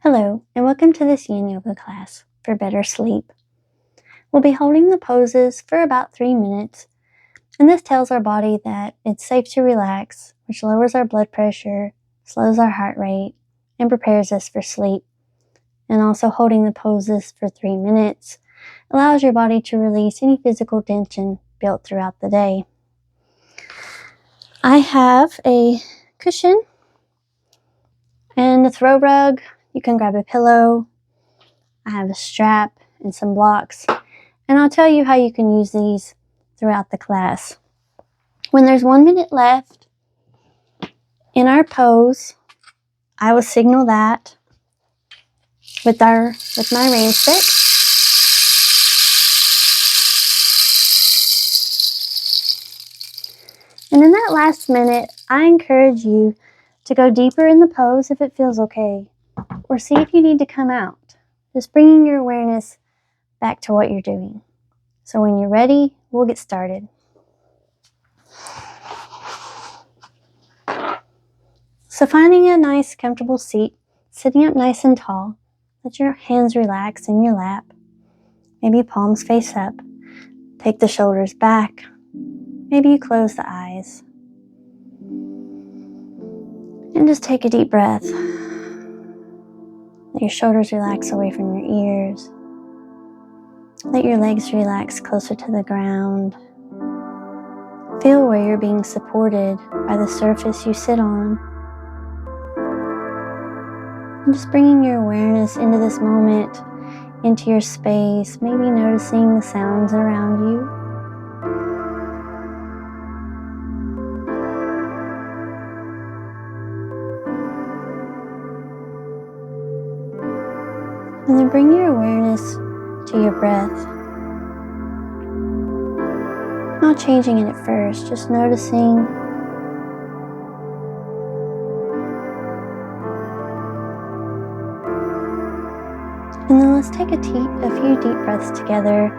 Hello, and welcome to this Yin Yoga class for better sleep. We'll be holding the poses for about 3 minutes, and this tells our body that it's safe to relax, which lowers our blood pressure, slows our heart rate, and prepares us for sleep. And also holding the poses for 3 minutes allows your body to release any physical tension built throughout the day. I have a cushion and a throw rug. You can grab a pillow. I have a strap and some blocks, and I'll tell you how you can use these throughout the class. When there's 1 minute left in our pose, I will signal that with my range stick. And in that last minute, I encourage you to go deeper in the pose if it feels okay, or see if you need to come out. Just bringing your awareness back to what you're doing. So when you're ready, we'll get started. So finding a nice, comfortable seat, sitting up nice and tall, let your hands relax in your lap, maybe palms face up, take the shoulders back, maybe you close the eyes, and just take a deep breath. Let your shoulders relax away from your ears. Let your legs relax closer to the ground. Feel where you're being supported by the surface you sit on. And just bringing your awareness into this moment, into your space, maybe noticing the sounds around you. And then bring your awareness to your breath. Not changing it at first, just noticing. And then let's take a few deep breaths together.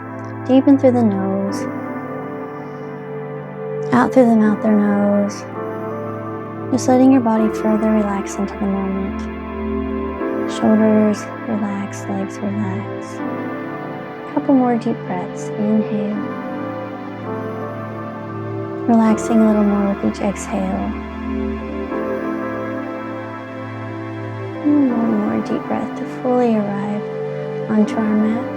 Deep in through the nose, out through the mouth or nose. Just letting your body further relax into the moment. Shoulders relax, legs relax. A couple more deep breaths. Inhale. Relaxing a little more with each exhale. And one more deep breath to fully arrive onto our mat.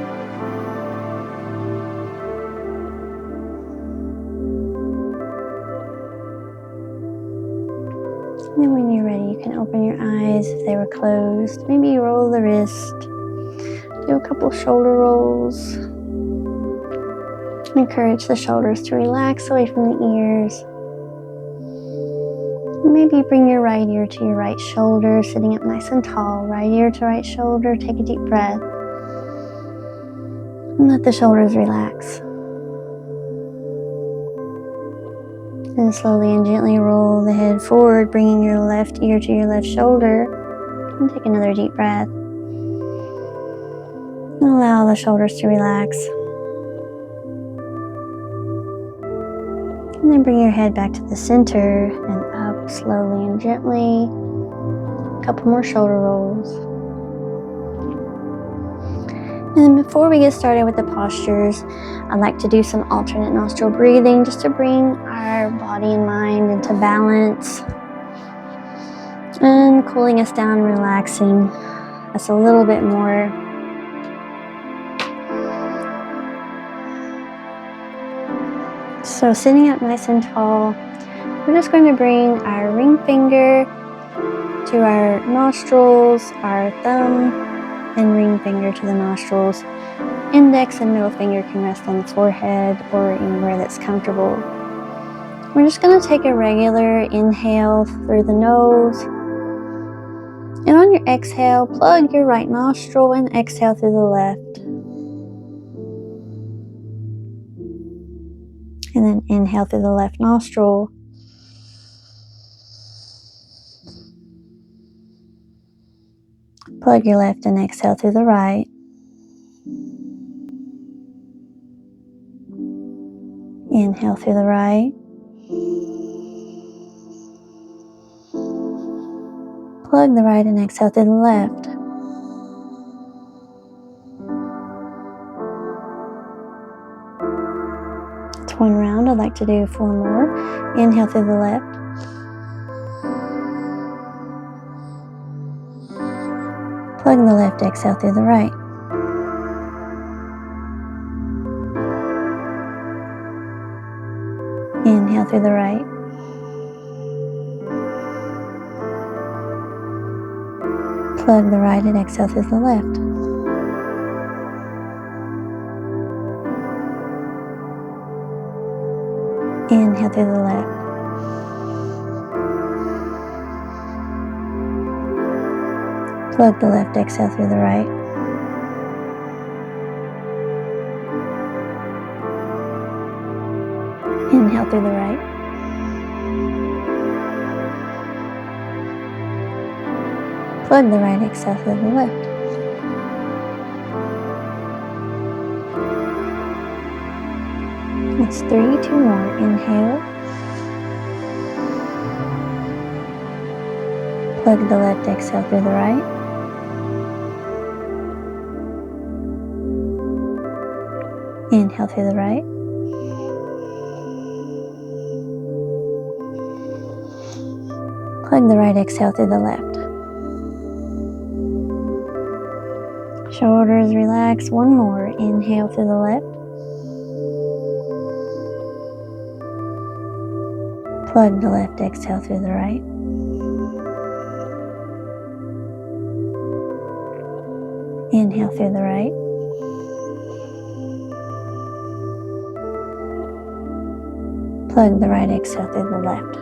And then when you're ready, you can open your eyes if they were closed. Maybe you roll the wrist. Do a couple shoulder rolls. Encourage the shoulders to relax away from the ears. Maybe bring your right ear to your right shoulder, sitting up nice and tall. Right ear to right shoulder. Take a deep breath. And let the shoulders relax. And slowly and gently roll the head forward, bringing your left ear to your left shoulder. And take another deep breath. And allow the shoulders to relax. And then bring your head back to the center and up slowly and gently. A couple more shoulder rolls. And then before we get started with the postures, I'd like to do some alternate nostril breathing just to bring our body and mind into balance and cooling us down, relaxing us a little bit more. So sitting up nice and tall, we're just going to bring our ring finger to our nostrils, our thumb and ring finger to the nostrils. Index and middle finger can rest on the forehead or anywhere that's comfortable. We're just going to take a regular inhale through the nose. And on your exhale, plug your right nostril and exhale through the left. And then inhale through the left nostril. Plug your left and exhale through the right. Inhale through the right. Plug the right and exhale through the left. That's one round. I'd like to do 4 more. Inhale through the left. Plug the left, exhale through the right. Inhale through the right. Plug the right and exhale through the left. Inhale through the left. Plug the left, exhale through the right. Inhale through the right. Plug the right, exhale through the left. That's 3, 2 more. Inhale. Plug the left, exhale through the right. Inhale through the right. Plug the right, exhale through the left. Shoulders relax. 1 more. Inhale through the left. Plug the left, exhale through the right. Inhale through the right. Plug the right, exhale through the left.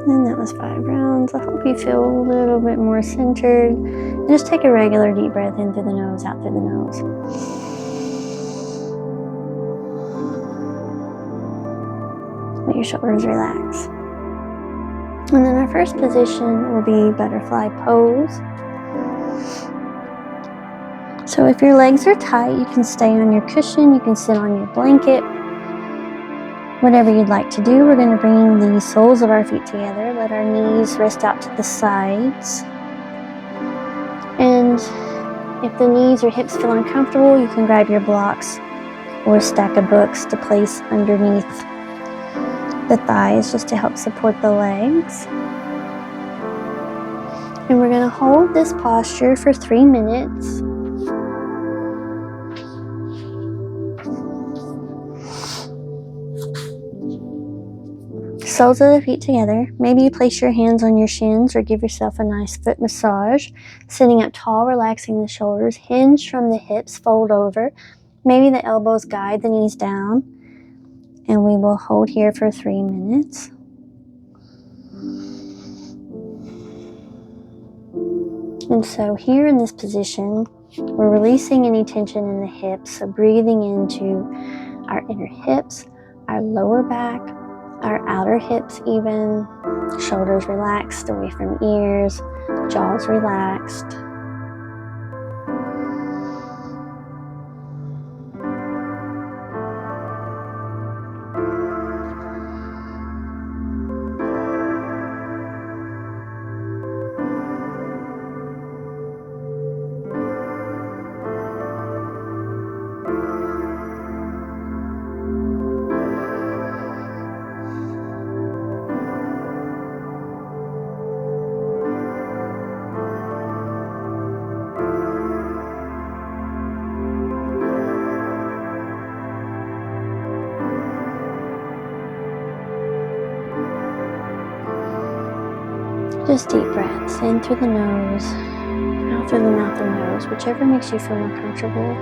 And that was 5 rounds. I hope you feel a little bit more centered. And just take a regular deep breath in through the nose, out through the nose. Let your shoulders relax. And then our first position will be butterfly pose. So if your legs are tight, you can stay on your cushion, you can sit on your blanket. Whatever you'd like to do, we're going to bring the soles of our feet together. Let our knees rest out to the sides. And if the knees or hips feel uncomfortable, you can grab your blocks or a stack of books to place underneath the thighs just to help support the legs. And we're going to hold this posture for 3 minutes. Soles of the feet together. Maybe you place your hands on your shins or give yourself a nice foot massage. Sitting up tall, relaxing the shoulders. Hinge from the hips, fold over. Maybe the elbows guide the knees down. And we will hold here for 3 minutes. And so here in this position, we're releasing any tension in the hips. So breathing into our inner hips, our lower back, our outer hips even, shoulders relaxed away from ears, jaws relaxed. Just deep breaths in through the nose, out through the mouth or nose, whichever makes you feel more comfortable.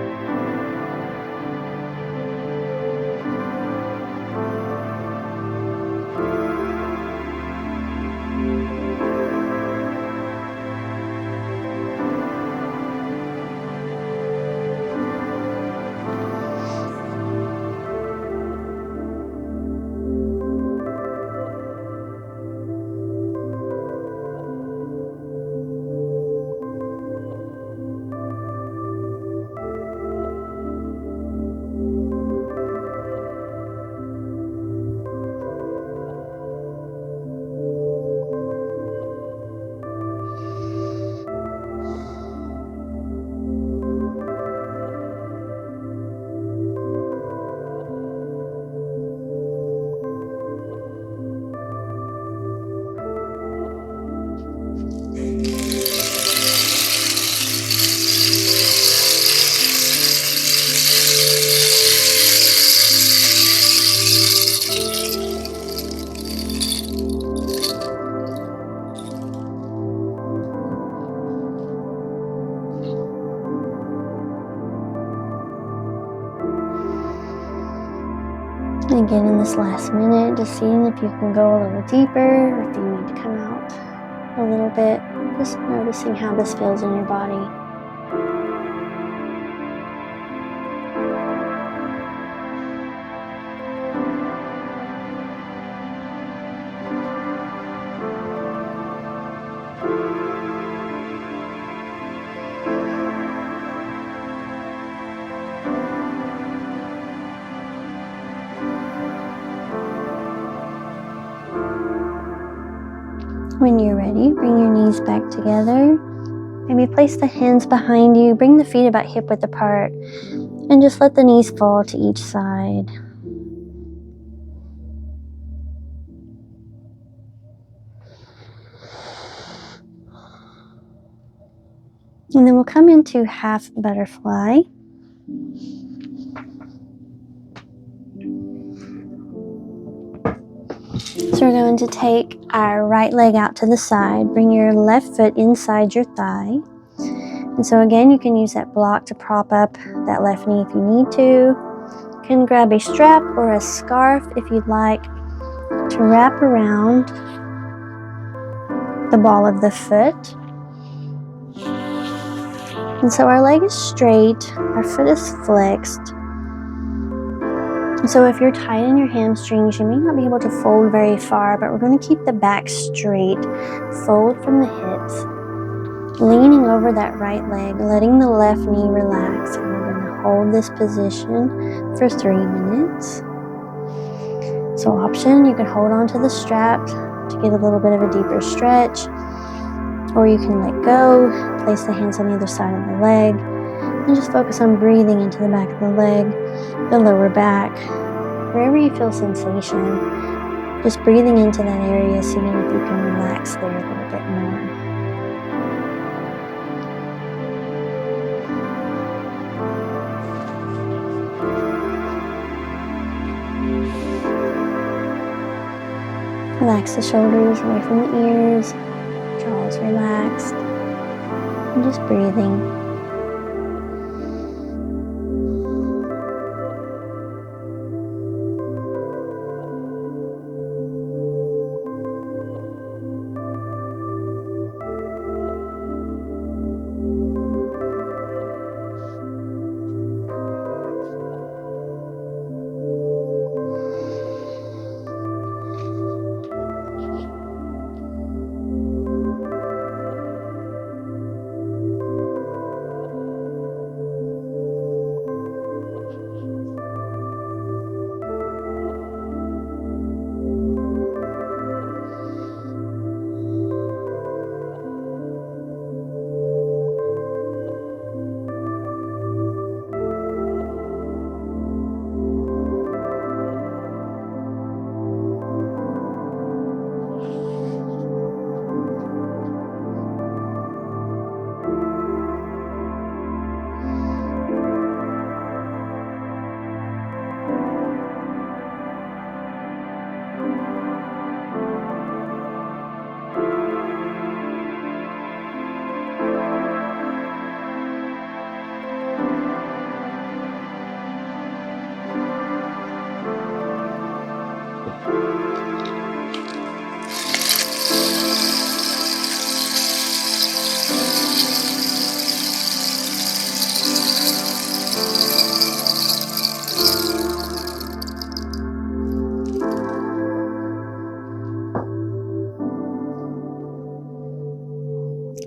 And again, in this last minute, just seeing if you can go a little deeper or if you need to come out a little bit. Just noticing how this feels in your body. When you're ready, bring your knees back together. Maybe place the hands behind you. Bring the feet about hip width apart. And just let the knees fall to each side. And then we'll come into half butterfly. So we're going to take our right leg out to the side. Bring your left foot inside your thigh. And so again, you can use that block to prop up that left knee if you need to. You can grab a strap or a scarf if you'd like to wrap around the ball of the foot. And so our leg is straight, our foot is flexed. And so if you're tight in your hamstrings, you may not be able to fold very far, but we're going to keep the back straight, fold from the hips, leaning over that right leg, letting the left knee relax. And we're going to hold this position for 3 minutes. So option, you can hold on to the strap to get a little bit of a deeper stretch, or you can let go, place the hands on either side of the leg, and just focus on breathing into the back of the leg, the lower back, wherever you feel sensation, just breathing into that area, seeing if you can relax there a little bit more. Relax the shoulders away from the ears, jaw is relaxed, and just breathing.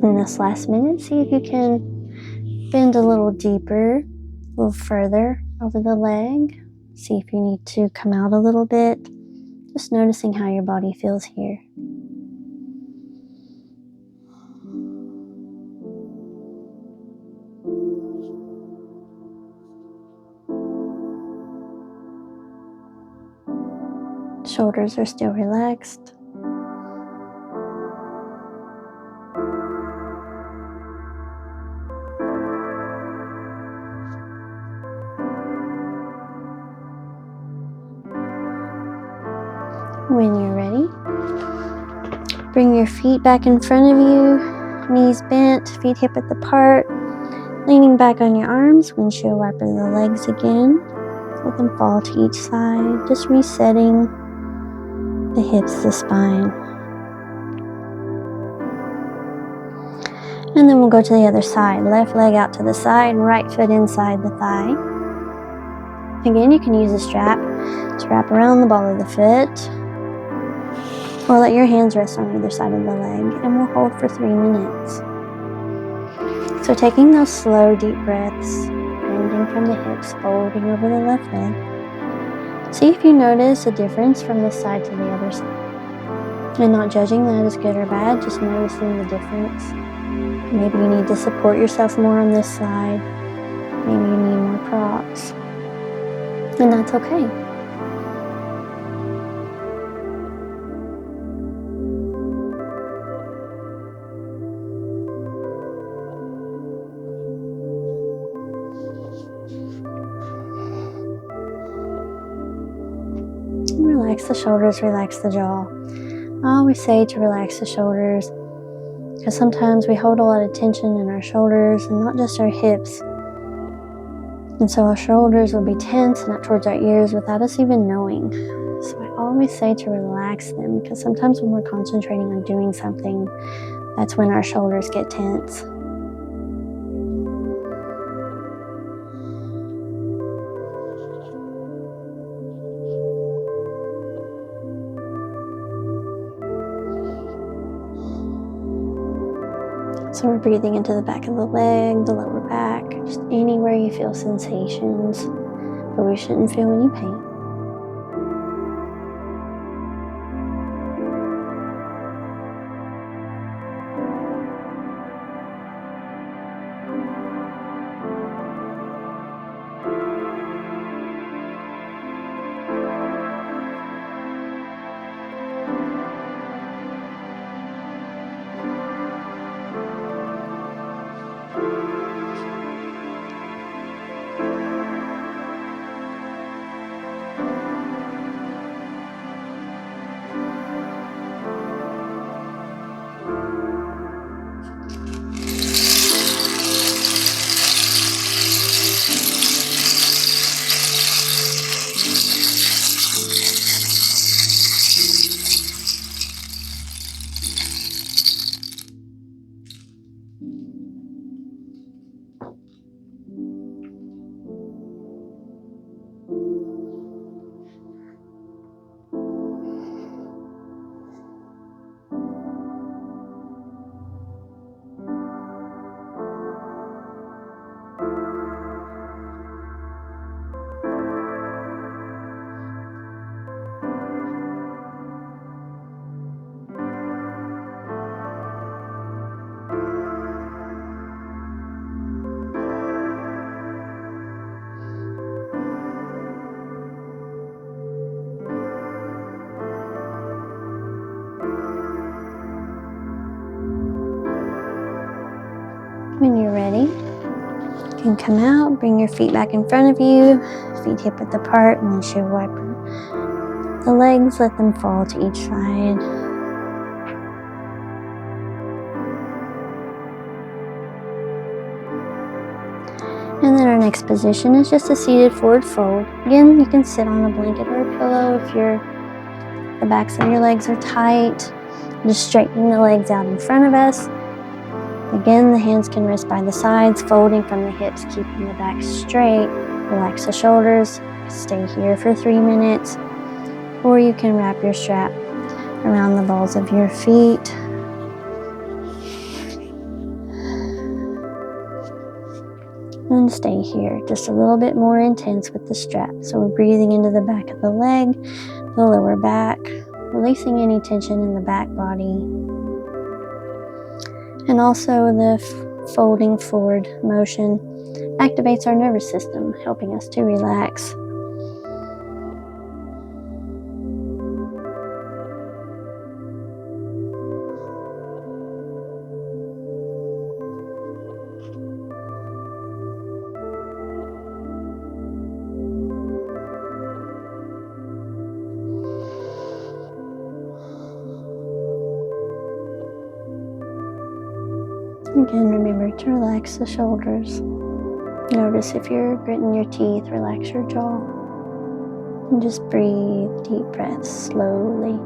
In this last minute, see if you can bend a little deeper, a little further over the leg. See if you need to come out a little bit. Just noticing how your body feels here. Shoulders are still relaxed. When you're ready, bring your feet back in front of you, knees bent, feet hip width apart, leaning back on your arms, windshield wiper the legs again. Let them fall to each side, just resetting the hips, the spine. And then we'll go to the other side. Left leg out to the side, right foot inside the thigh. Again, you can use a strap to wrap around the ball of the foot, or let your hands rest on either side of the leg, and we'll hold for 3 minutes. So taking those slow, deep breaths, bending from the hips, folding over the left leg. See if you notice a difference from this side to the other side. And not judging that as good or bad, just noticing the difference. Maybe you need to support yourself more on this side. Maybe you need more props. And that's okay. Relax the shoulders, relax the jaw. I always say to relax the shoulders because sometimes we hold a lot of tension in our shoulders and not just our hips. And so our shoulders will be tense and up towards our ears without us even knowing. So I always say to relax them because sometimes when we're concentrating on doing something, that's when our shoulders get tense. So we're breathing into the back of the leg, the lower back, just anywhere you feel sensations, but we shouldn't feel any pain. When you're ready, you can come out, bring your feet back in front of you, feet hip width apart, and then shoe wipe the legs, let them fall to each side. And then our next position is just a seated forward fold. Again, you can sit on a blanket or a pillow if the backs of your legs are tight. Just straightening the legs out in front of us. Again, the hands can rest by the sides, folding from the hips, keeping the back straight. Relax the shoulders. Stay here for 3 minutes. Or you can wrap your strap around the balls of your feet. And stay here, just a little bit more intense with the strap. So we're breathing into the back of the leg, the lower back, releasing any tension in the back body. And also the folding forward motion activates our nervous system, helping us to relax. Again, remember to relax the shoulders. Notice if you're gritting your teeth, relax your jaw. And just breathe deep breaths slowly.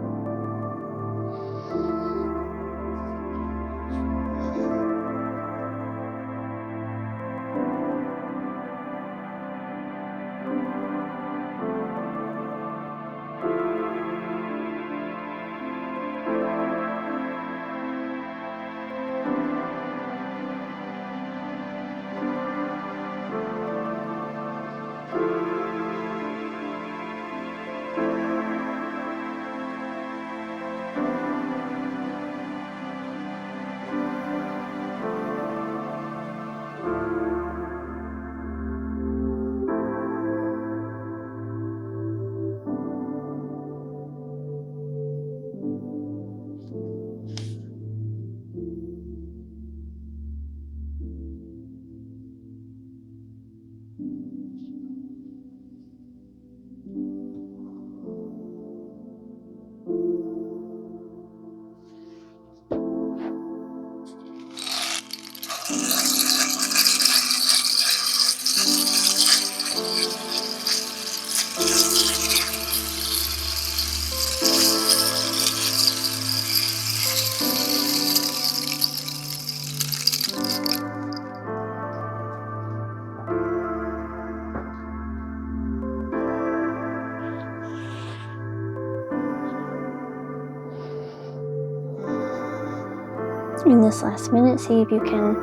In this last minute, see if you can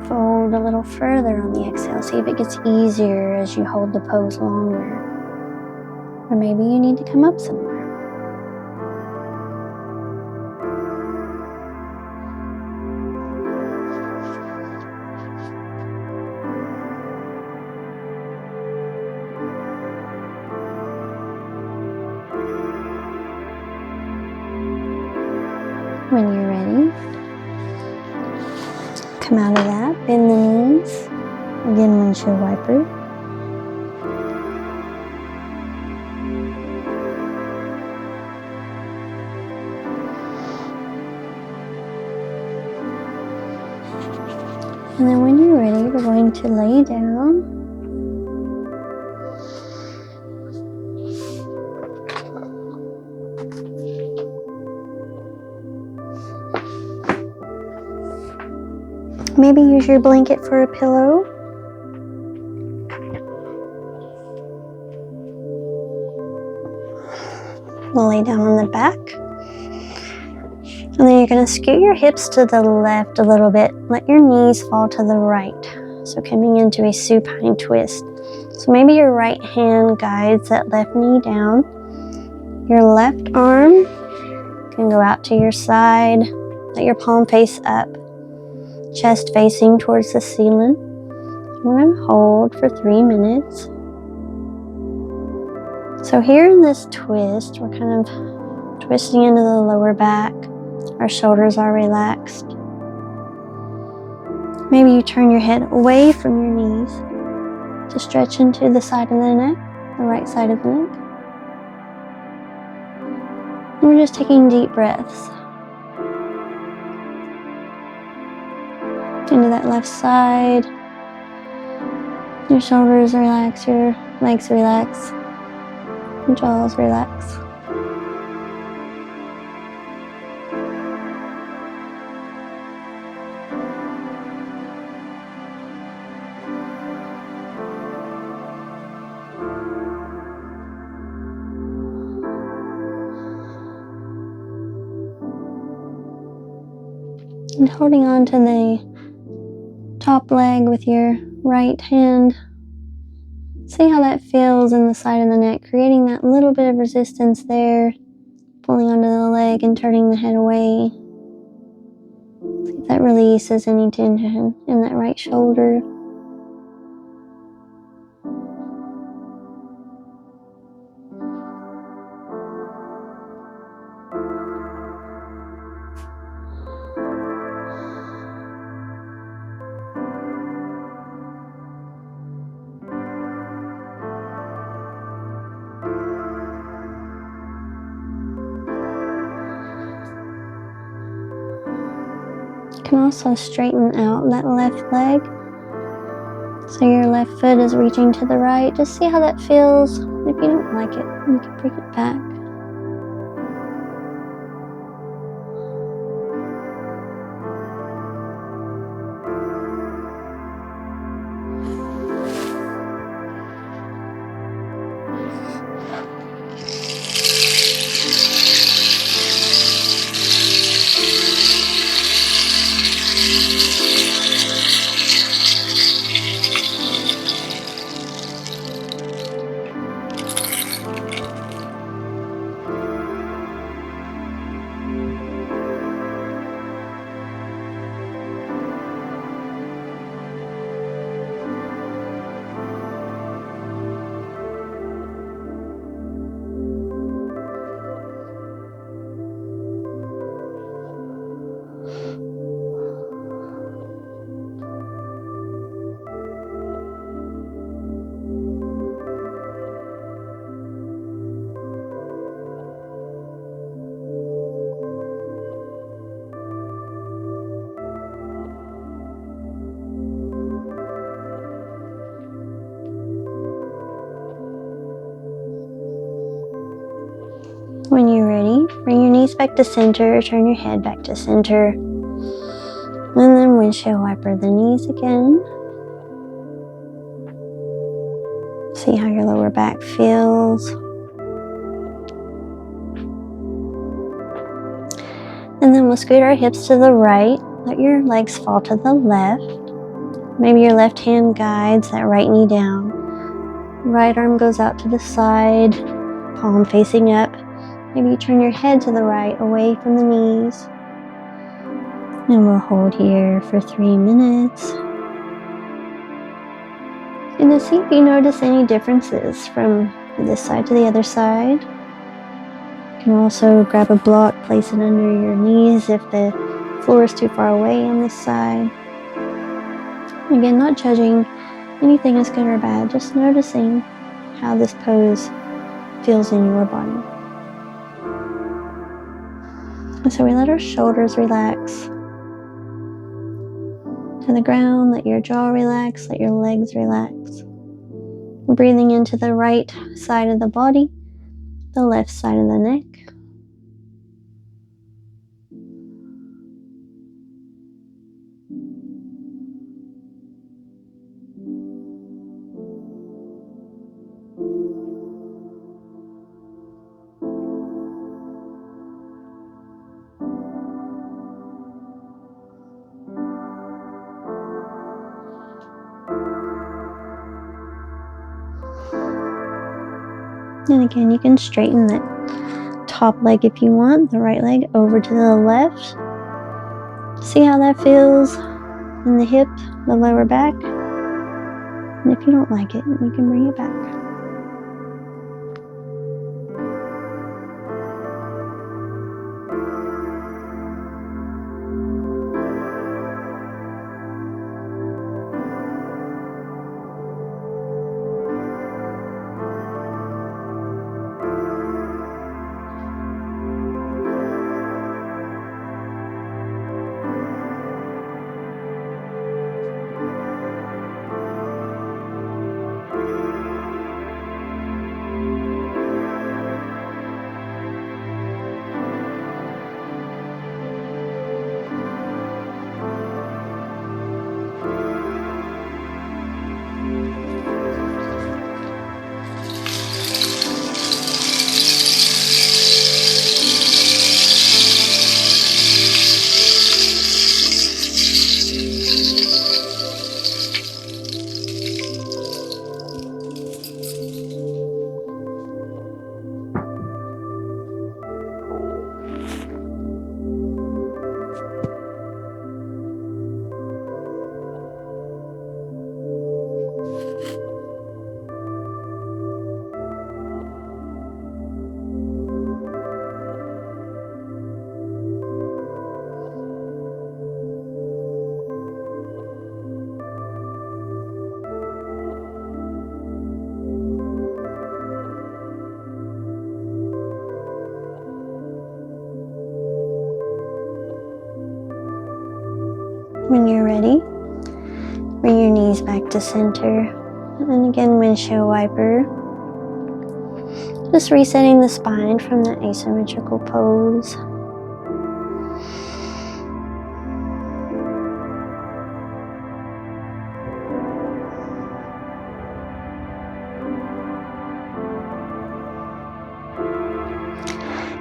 fold a little further on the exhale. See if it gets easier as you hold the pose longer. Or maybe you need to come up some more. When you're ready, come out of that, bend the knees, again windshield wiper. And then when you're ready, we're going to lay down. Maybe use your blanket for a pillow. We'll lay down on the back. And then you're going to scoot your hips to the left a little bit. Let your knees fall to the right. So coming into a supine twist. So maybe your right hand guides that left knee down. Your left arm can go out to your side. Let your palm face up. Chest facing towards the ceiling. We're going to hold for 3 minutes. So here in this twist, we're kind of twisting into the lower back. Our shoulders are relaxed. Maybe you turn your head away from your knees to stretch into the side of the neck, the right side of the neck. And we're just taking deep breaths. Into that left side. Your shoulders relax, your legs relax, your jaws relax. And holding on to the top leg with your right hand. See how that feels in the side of the neck, creating that little bit of resistance there, pulling onto the leg and turning the head away. See if that releases any tension in that right shoulder. You can also straighten out that left leg. So your left foot is reaching to the right. Just see how that feels. If you don't like it, you can bring it back. When you're ready, bring your knees back to center, turn your head back to center, and then windshield wiper the knees again. See how your lower back feels. And then we'll scoot our hips to the right, let your legs fall to the left. Maybe your left hand guides that right knee down. Right arm goes out to the side, palm facing up. Maybe you turn your head to the right, away from the knees. And we'll hold here for 3 minutes. And to see if you notice any differences from this side to the other side. You can also grab a block, place it under your knees if the floor is too far away on this side. Again, not judging anything is good or bad, just noticing how this pose feels in your body. And so we let our shoulders relax to the ground, let your jaw relax, let your legs relax. We're breathing into the right side of the body, the left side of the neck. And again, you can straighten that top leg if you want, the right leg over to the left. See how that feels in the hip, the lower back. And if you don't like it, you can bring it back. When you're ready, bring your knees back to center. And again, windshield wiper Just resetting the spine from that asymmetrical pose.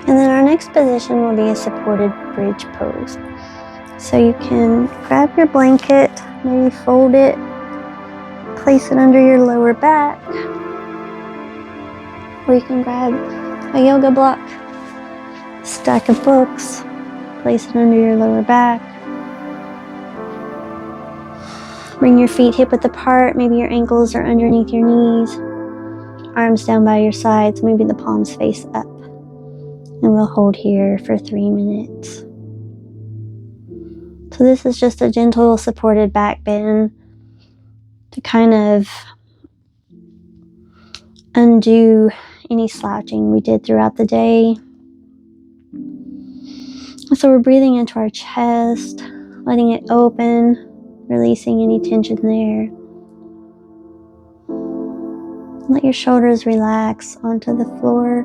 And then our next position will be a supported bridge pose. So you can grab your blanket, maybe fold it, place it under your lower back, or you can grab a yoga block, a stack of books, place it under your lower back. Bring your feet hip width apart, maybe your ankles are underneath your knees, arms down by your sides, maybe the palms face up. And we'll hold here for 3 minutes. So this is just a gentle supported back bend to kind of undo any slouching we did throughout the day. So we're breathing into our chest, letting it open, releasing any tension there. Let your shoulders relax onto the floor,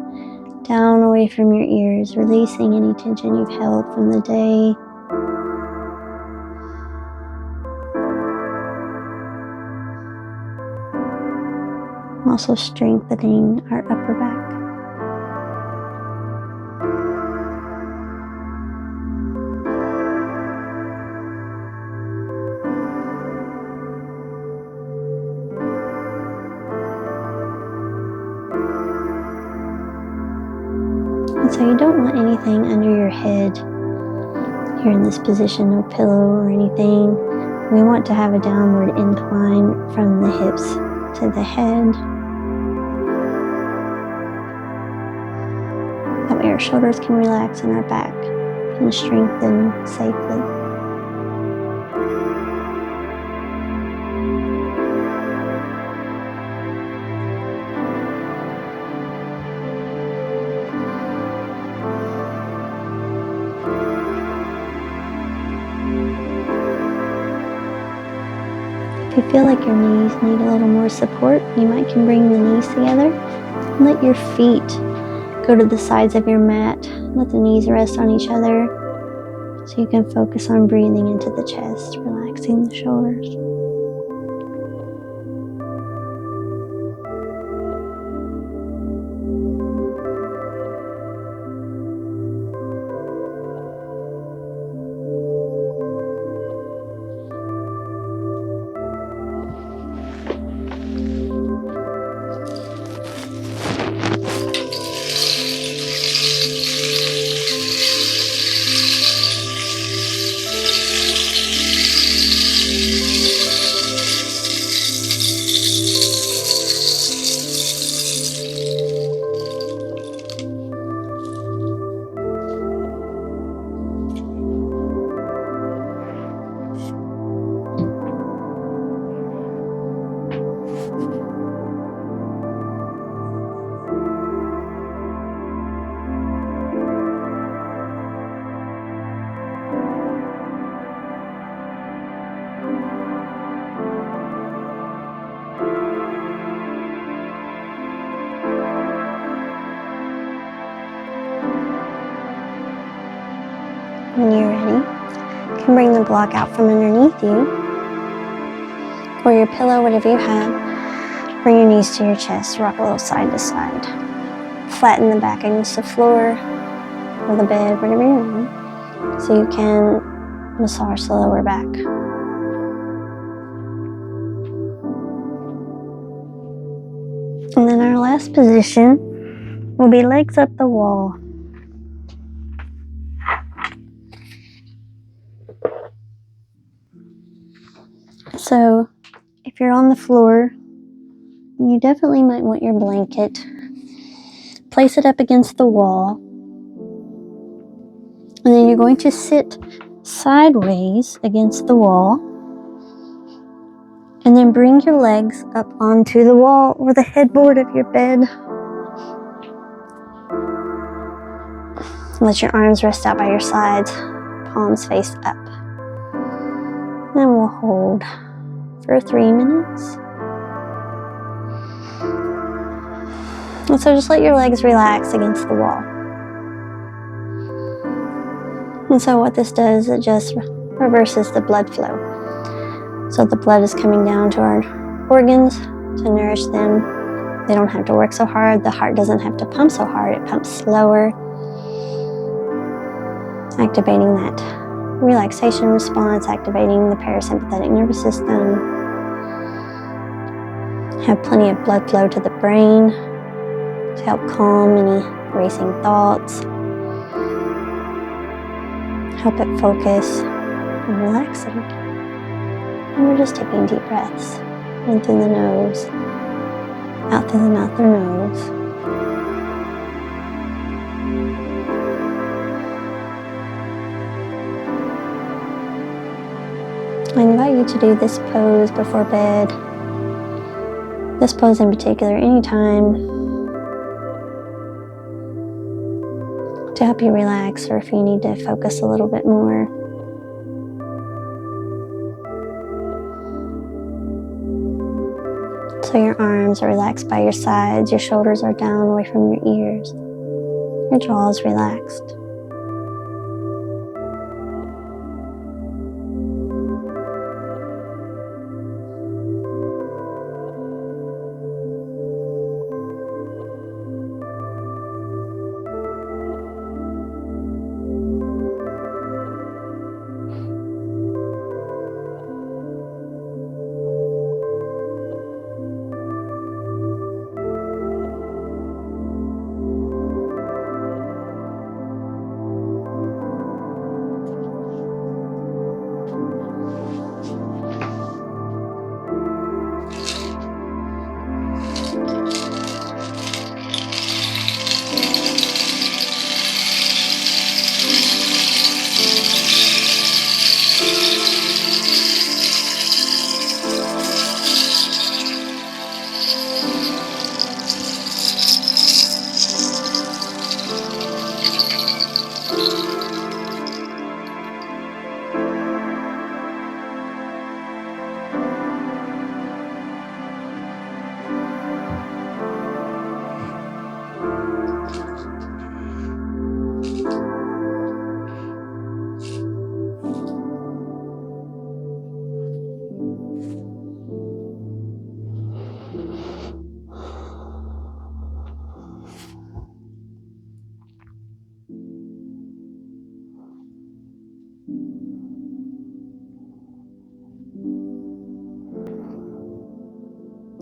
down away from your ears, releasing any tension you've held from the day. Also strengthening our upper back. And so you don't want anything under your head here in this position, no pillow or anything. We want to have a downward incline from the hips to the head. That way our shoulders can relax and our back can strengthen safely. If you feel like your knees need a little more support, you might can bring the knees together and let your feet go to the sides of your mat. Let the knees rest on each other so you can focus on breathing into the chest, relaxing the shoulders. When you're ready, you can bring the block out from underneath you, or your pillow, whatever you have. Bring your knees to your chest, rock a little side to side. Flatten the back against the floor or the bed, whatever you're on, so you can massage the lower back. And then our last position will be legs up the wall. So if you're on the floor, you definitely might want your blanket. Place it up against the wall. And then you're going to sit sideways against the wall. And then bring your legs up onto the wall or the headboard of your bed. Let your arms rest out by your sides, palms face up. Then we'll hold for 3 minutes. And so just let your legs relax against the wall. And so what this does, it just reverses the blood flow. So the blood is coming down to our organs to nourish them. They don't have to work so hard. The heart doesn't have to pump so hard. It pumps slower, activating that relaxation response, activating the parasympathetic nervous system. Have plenty of blood flow to the brain to help calm any racing thoughts. Help it focus and relax it. And we're just taking deep breaths in through the nose, out through the mouth or nose. I invite you to do this pose before bed. This pose in particular, anytime, to help you relax, or if you need to focus a little bit more. So your arms are relaxed by your sides, your shoulders are down away from your ears, your jaw is relaxed.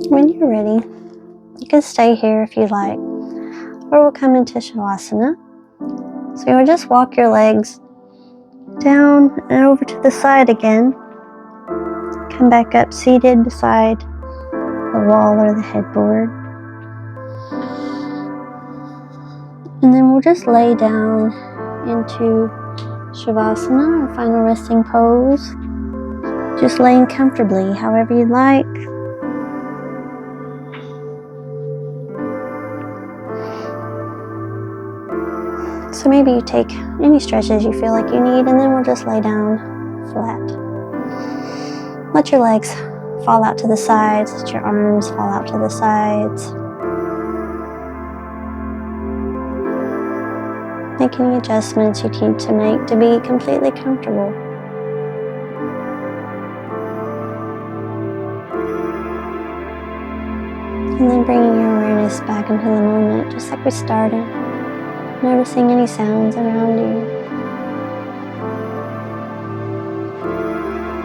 When you're ready, you can stay here if you like, or we'll come into Shavasana. So you'll just walk your legs down and over to the side again. Come back up seated beside the wall or the headboard. And then we'll just lay down into Shavasana, our final resting pose. Just laying comfortably, however you'd like. So maybe you take any stretches you feel like you need, and then we'll just lay down flat. Let your legs fall out to the sides, let your arms fall out to the sides. Make any adjustments you need to make to be completely comfortable. And then bringing your awareness back into the moment, just like we started. Noticing any sounds around you.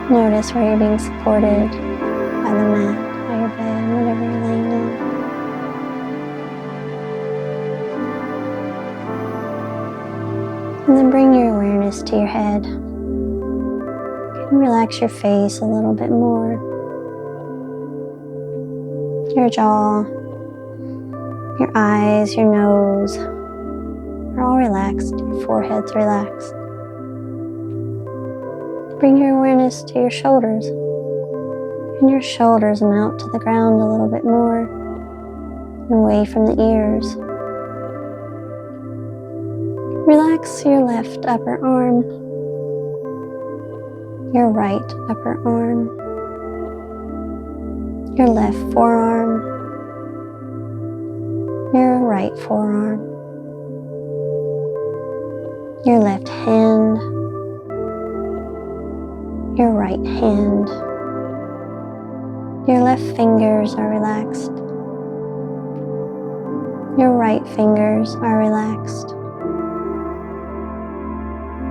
Notice where you're being supported by the mat, by your bed, whatever you're laying down. And then bring your awareness to your head. And relax your face a little bit more. Your jaw, your eyes, your nose are all relaxed. Your forehead's relaxed. Bring your awareness to your shoulders. And your shoulders mount to the ground a little bit more and away from the ears. Relax your left upper arm, your right upper arm, your left forearm, your right forearm, your left hand, your right hand. Your left fingers are relaxed. Your right fingers are relaxed.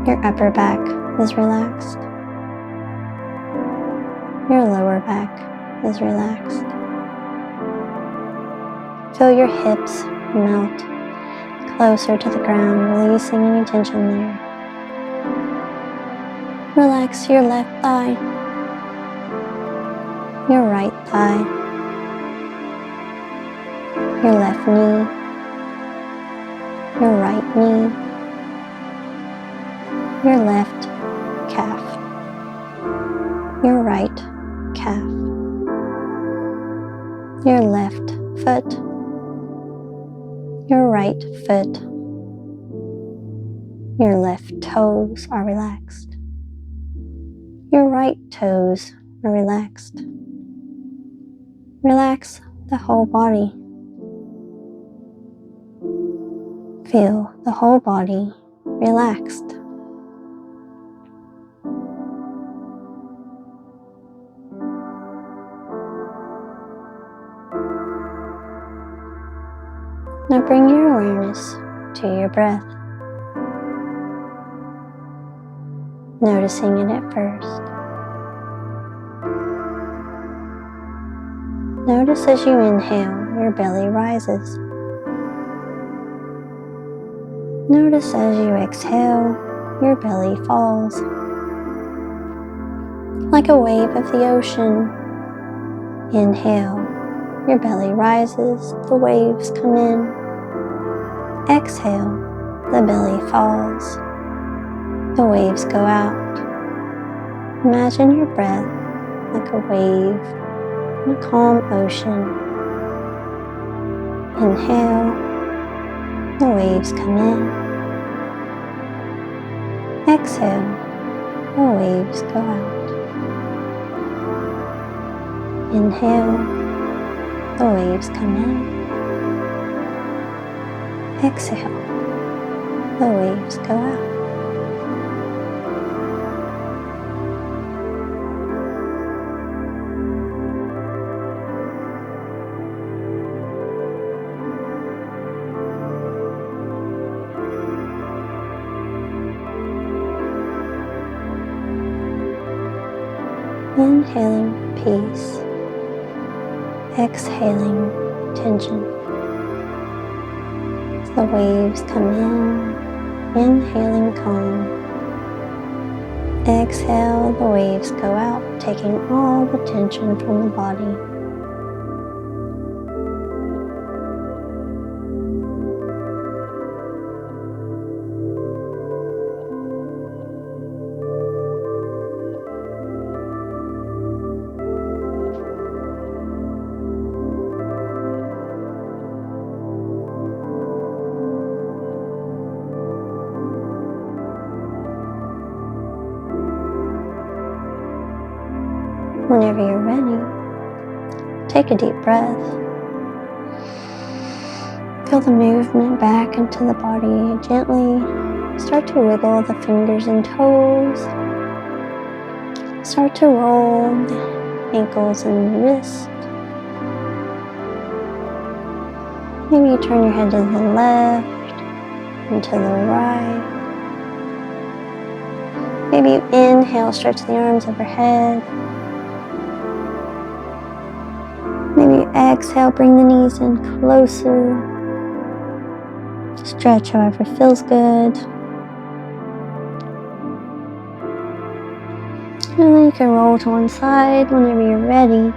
Your upper back is relaxed. Your lower back is relaxed. Feel your hips melt closer to the ground, releasing any tension there. Relax your left thigh, your right thigh, your left knee, your right knee, your left calf, your right calf, your left foot, your right foot, your left toes are relaxed, your right toes are relaxed. Relax the whole body. Feel the whole body relaxed. Now bring your awareness to your breath, noticing it at first. Notice as you inhale, your belly rises. Notice as you exhale, your belly falls. Like a wave of the ocean, inhale, your belly rises, the waves come in. Exhale, the belly falls, the waves go out. Imagine your breath like a wave in a calm ocean. Inhale, the waves come in. Exhale, the waves go out. Inhale, the waves come in. Exhale, the waves go out. Inhaling peace, exhaling tension. As the waves come in, inhaling calm. Exhale, the waves go out, taking all the tension from the body. Whenever you're ready, take a deep breath. Feel the movement back into the body. Gently start to wiggle the fingers and toes. Start to roll the ankles and wrists. Maybe you turn your head to the left and to the right. Maybe you inhale, stretch the arms overhead. Maybe you exhale, bring the knees in closer. Stretch however feels good. And then you can roll to one side whenever you're ready.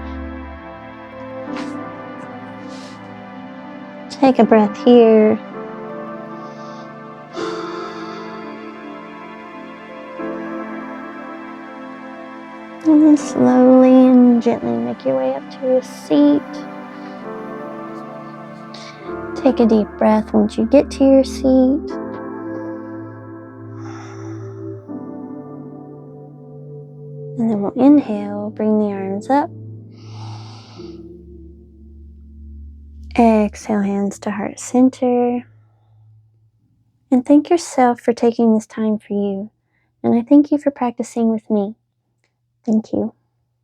Take a breath here. And then slowly and gently make your way up to a seat. Take a deep breath once you get to your seat. And then we'll inhale, bring the arms up. Exhale, hands to heart center. And thank yourself for taking this time for you. And I thank you for practicing with me. Thank you.